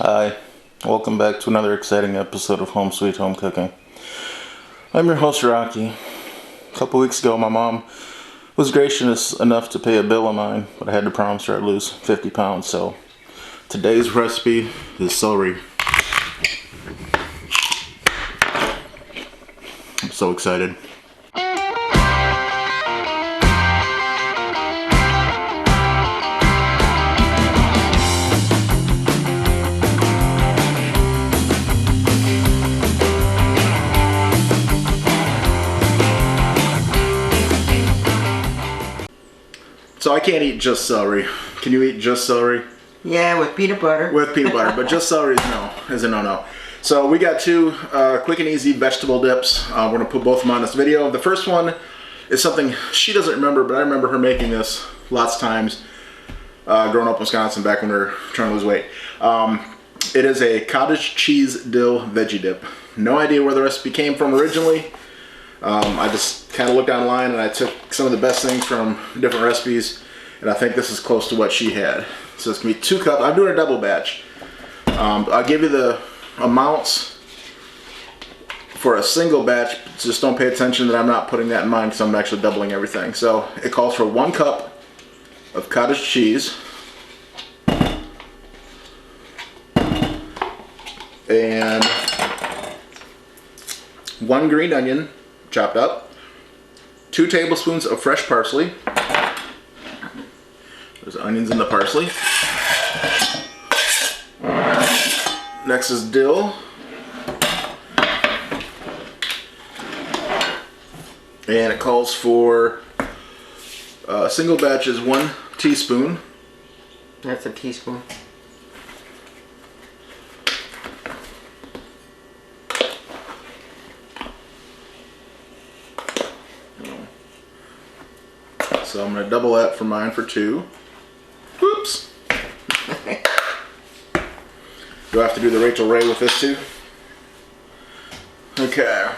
Hi, welcome back to another exciting episode of Home Sweet Home Cooking. I'm your host, Rocky. A couple weeks ago, my mom was gracious enough to pay a bill of mine, but I had to promise her I'd lose 50 pounds, so today's recipe is celery. I'm so excited. So I can't eat just celery. Can you eat just celery? Yeah, with peanut butter. With peanut butter, but just celery is a no-no. So we got two quick and easy vegetable dips. We're gonna put both of them on this video. The first one is something she doesn't remember, but I remember her making this lots of times growing up in Wisconsin back when we were trying to lose weight. It is a cottage cheese dill veggie dip. No idea where the recipe came from originally. I just kind of looked online and I took some of the best things from different recipes, and I think this is close to what she had. So it's gonna be 2 cups. I'm doing a double batch. I'll give you the amounts for a single batch. Just don't pay attention that I'm not putting that in mind because I'm actually doubling everything. So it calls for 1 cup of cottage cheese and 1 green onion chopped up, 2 tablespoons of fresh parsley. There's onions in the parsley. Next is dill. And it calls for single batch is 1 teaspoon. That's a teaspoon. So I'm going to double that for mine for 2. Whoops. Do I have to do the Rachel Ray with this too? Okay.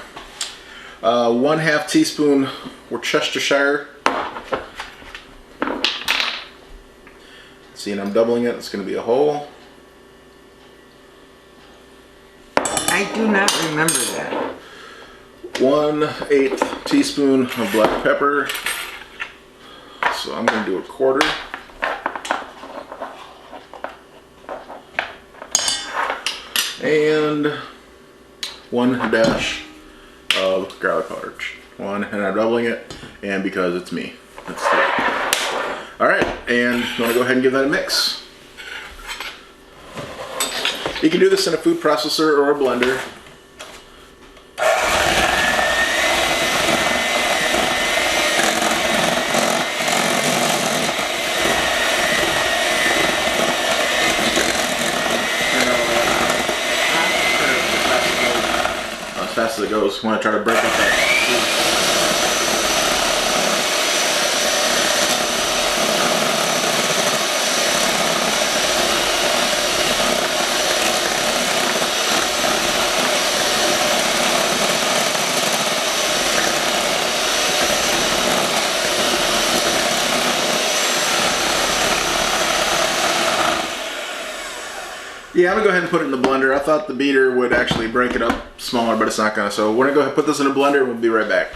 1/2 teaspoon Worcestershire. See, and I'm doubling it. It's going to be a whole. I do not remember that. 1/8 teaspoon of black pepper. So I'm going to do a 1/4. And 1 dash of garlic powder. 1, and I'm doubling it, and because it's me. That's 3. Alright, and you want to go ahead and give that a mix. You can do this in a food processor or a blender. As fast as it goes. Want to try to break up that. Yeah, I'm gonna go ahead and put it in the blender. I thought the beater would actually break it up smaller, but it's not gonna. So we're gonna go ahead and put this in a blender and we'll be right back.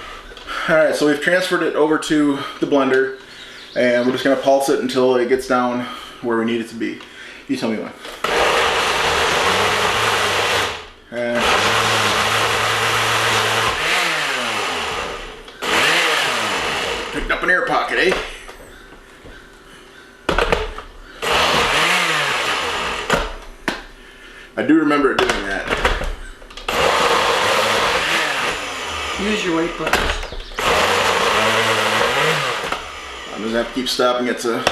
Alright, so we've transferred it over to the blender and we're just gonna pulse it until it gets down where we need it to be. You tell me when. Picked up an air pocket, eh? I do remember doing that. Use your weight buttons. I'm just gonna have to keep stopping it to.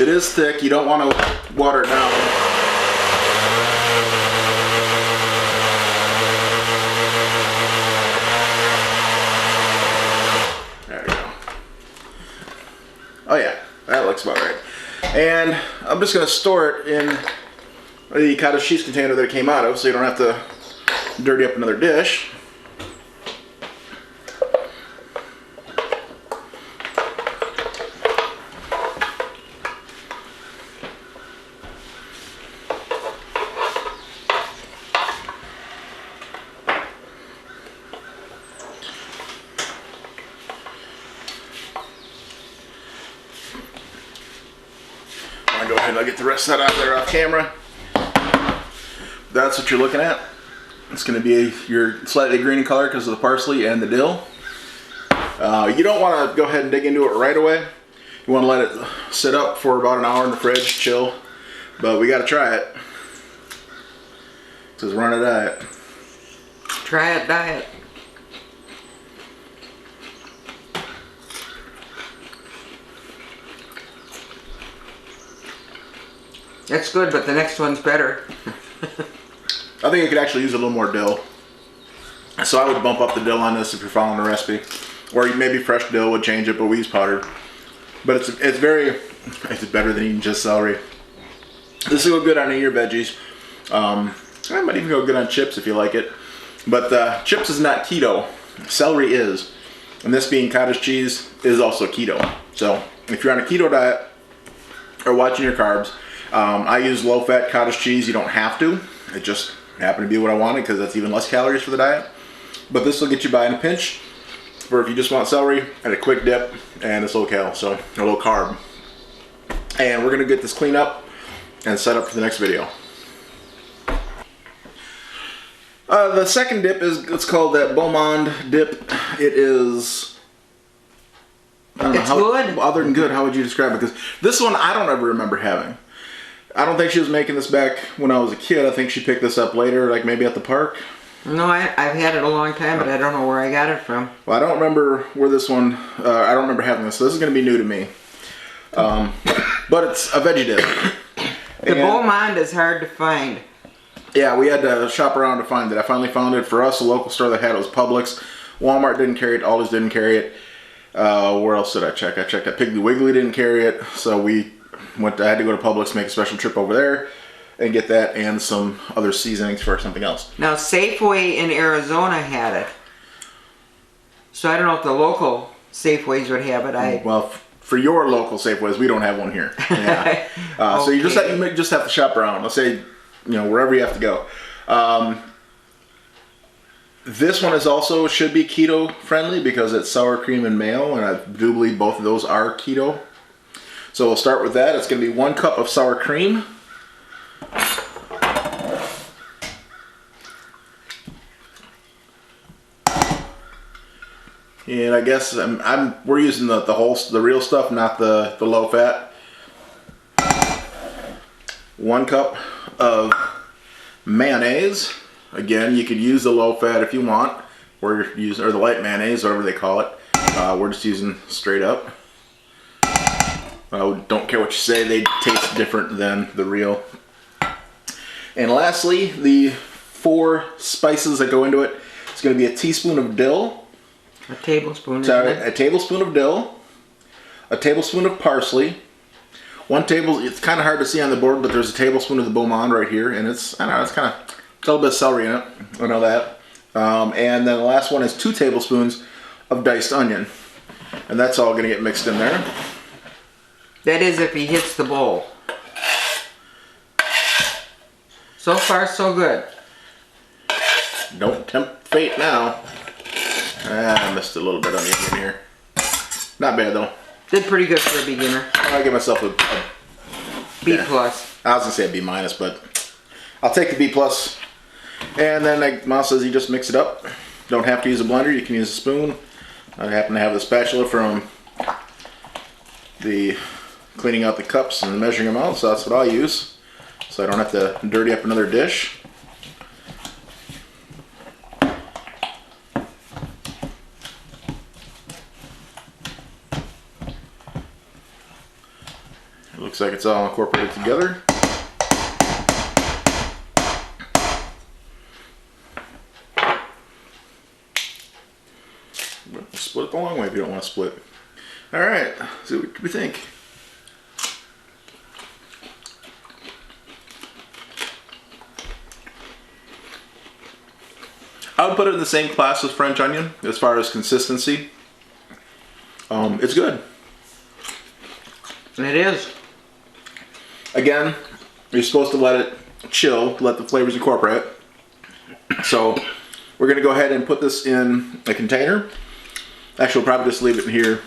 It is thick. You don't want to water it down. There we go. Oh yeah. That looks about right. And I'm just going to store it in the cottage cheese container that it came out of so you don't have to dirty up another dish. I'll go ahead and I'll get the rest of that out of there off camera. That's what you're looking at. It's going to be your slightly green color because of the parsley and the dill. You don't want to go ahead and dig into it right away. You want to let it sit up for about an hour in the fridge, chill. But we got to try it. It says run a diet. Try it, diet. That's good, but the next one's better. I think you could actually use a little more dill. So I would bump up the dill on this if you're following the recipe. Or maybe fresh dill would change it, but we use powdered. But it's better than eating just celery. This will go good on any of your veggies. It might even go good on chips if you like it. But chips is not keto. Celery is. And this being cottage cheese is also keto. So if you're on a keto diet or watching your carbs, I use low-fat cottage cheese. You don't have to. It just happened to be what I wanted because that's even less calories for the diet. But this will get you by in a pinch for if you just want celery and a quick dip, and it's low cal, so a low carb. And we're gonna get this cleaned up and set up for the next video. The second dip it's called that Beau Monde Dip. It is, I don't know, it's good. Other than good, how would you describe it? Because this one I don't ever remember having. I don't think she was making this back when I was a kid. I think she picked this up later, like maybe at the park. No, I've had it a long time, but I don't know where I got it from. Well, I don't remember where this one, I don't remember having this, so this is going to be new to me. But it's a veggie dip. The Beau Monde is hard to find. Yeah, we had to shop around to find it. I finally found it. For us, the local store that had it was Publix. Walmart didn't carry it. Aldi's didn't carry it. Where else did I check? I checked at Piggly Wiggly, didn't carry it. So I had to go to Publix, make a special trip over there, and get that and some other seasonings for something else. Now, Safeway in Arizona had it. So I don't know if the local Safeways would have it. Well, for your local Safeways, we don't have one here. Yeah. Okay. So you just have to shop around. Let's say, wherever you have to go. This one is also should be keto friendly because it's sour cream and mayo, and I do believe both of those are keto. So we'll start with that. It's going to be 1 cup of sour cream. And I guess we're using the real stuff, not the low fat. 1 cup of mayonnaise. Again, you could use the low fat if you want, or the light mayonnaise, whatever they call it. We're just using straight up. Don't care what you say, they taste different than the real. And lastly, the 4 spices that go into it. It's going to be a teaspoon of dill. A tablespoon. A tablespoon of dill. A tablespoon of parsley. It's kind of hard to see on the board, but there's a tablespoon of the Beau Monde right here, and it's a little bit of celery in it. I know that. And then the last one is 2 tablespoons of diced onion, and that's all going to get mixed in there. That is if he hits the bowl. So far, so good. Don't tempt fate now. I missed a little bit on the onion here. Not bad though. Did pretty good for a beginner. I'll give myself a B plus. I was gonna say a B minus, but I'll take the B plus. And then like Mom says, you just mix it up. Don't have to use a blender. You can use a spoon. I happen to have the spatula from the cleaning out the cups and measuring them out, so that's what I'll use. So I don't have to dirty up another dish. It looks like it's all incorporated together. Split it the long way if you don't want to split. Alright, so what do we think? I would put it in the same class as French onion as far as consistency. It's good. It is. Again, you're supposed to let it chill, let the flavors incorporate. So we're going to go ahead and put this in a container. Actually, we'll probably just leave it in here,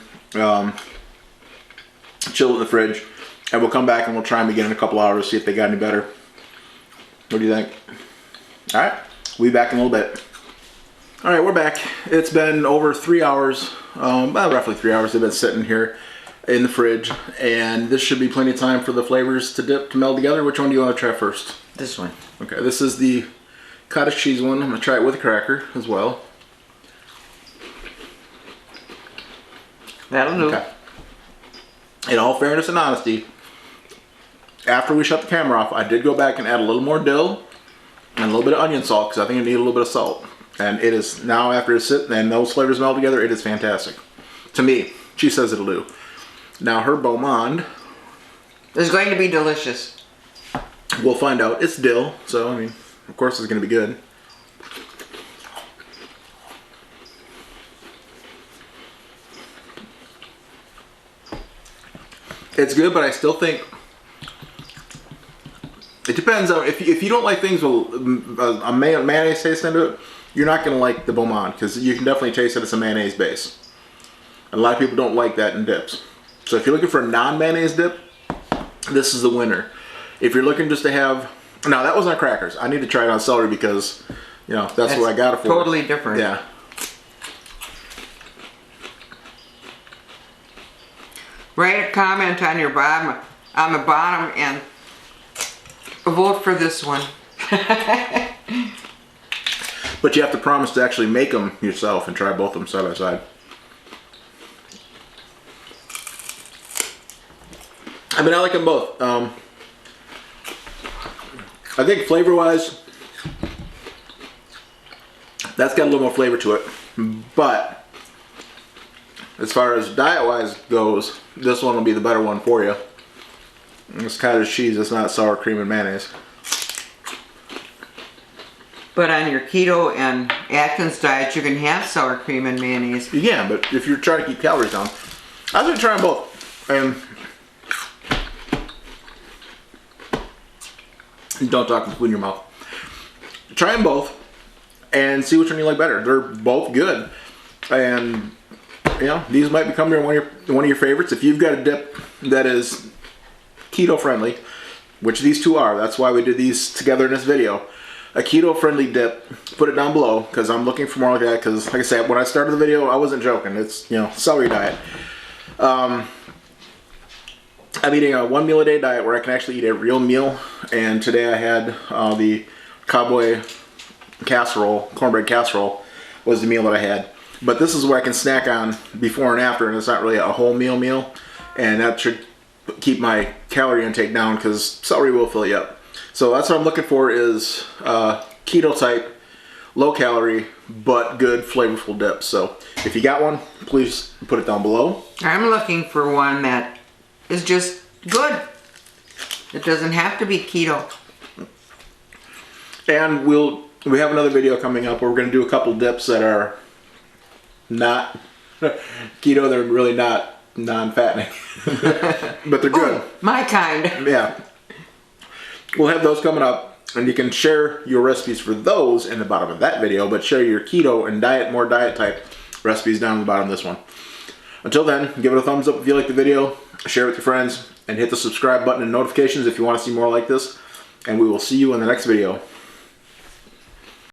chill it in the fridge. And we'll come back and we'll try them again in a couple hours, see if they got any better. What do you think? All right, we'll be back in a little bit. All right, we're back. It's been over 3 hours, about roughly 3 hours they've been sitting here in the fridge, and this should be plenty of time for the flavors to dip, to meld together. Which one do you want to try first? This one. Okay, this is the cottage cheese one. I'm gonna try it with a cracker as well. That'll do. Okay. In all fairness and honesty, after we shut the camera off, I did go back and add a little more dill and a little bit of onion salt because I think I need a little bit of salt. And it is now, after it's sitting and those flavors meld together, it is fantastic. To me, she says it'll do. Now her Beau Monde is going to be delicious. We'll find out. It's dill, so I mean, of course it's going to be good. It's good, but I still think it depends on if you don't like things with a mayonnaise taste into it, you're not going to like the Beau Monde because you can definitely taste that it's a mayonnaise base. And a lot of people don't like that in dips. So if you're looking for a non-mayonnaise dip, this is the winner. If you're looking just to have, now that was on crackers. I need to try it on celery because, you know, that's what I got it for. Totally different. Yeah. Write a comment on your bottom, on the bottom, and vote for this one. But you have to promise to actually make them yourself and try both of them side by side. I mean, I like them both. I think flavor-wise, that's got a little more flavor to it. But as far as diet-wise goes, this one will be the better one for you. It's cottage cheese. It's not sour cream and mayonnaise. But on your keto and Atkins diet, you can have sour cream and mayonnaise. You can, but if you're trying to keep calories down, I was going to try them both. And don't talk with food in your mouth. Try them both and see which one you like better. They're both good. And, you know, these might become one of your favorites. If you've got a dip that is keto friendly, which these two are, that's why we did these together in this video. A keto friendly dip, put it down below because I'm looking for more like that because, like I said, when I started the video, I wasn't joking. It's, you know, celery diet. I'm eating a 1 meal a day diet where I can actually eat a real meal, and today I had the cowboy casserole, cornbread casserole was the meal that I had. But this is what I can snack on before and after, and it's not really a whole meal, and that should keep my calorie intake down because celery will fill you up. So that's what I'm looking for is keto type, low calorie, but good flavorful dips. So if you got one, please put it down below. I'm looking for one that is just good. It doesn't have to be keto. And we have another video coming up where we're going to do a couple dips that are not keto. They're really not non-fattening, but they're good. Oh, my kind. Yeah. We'll have those coming up, and you can share your recipes for those in the bottom of that video, but share your keto and more diet type recipes down in the bottom of this one. Until then, give it a thumbs up if you like the video, share it with your friends, and hit the subscribe button and notifications if you want to see more like this, and we will see you in the next video.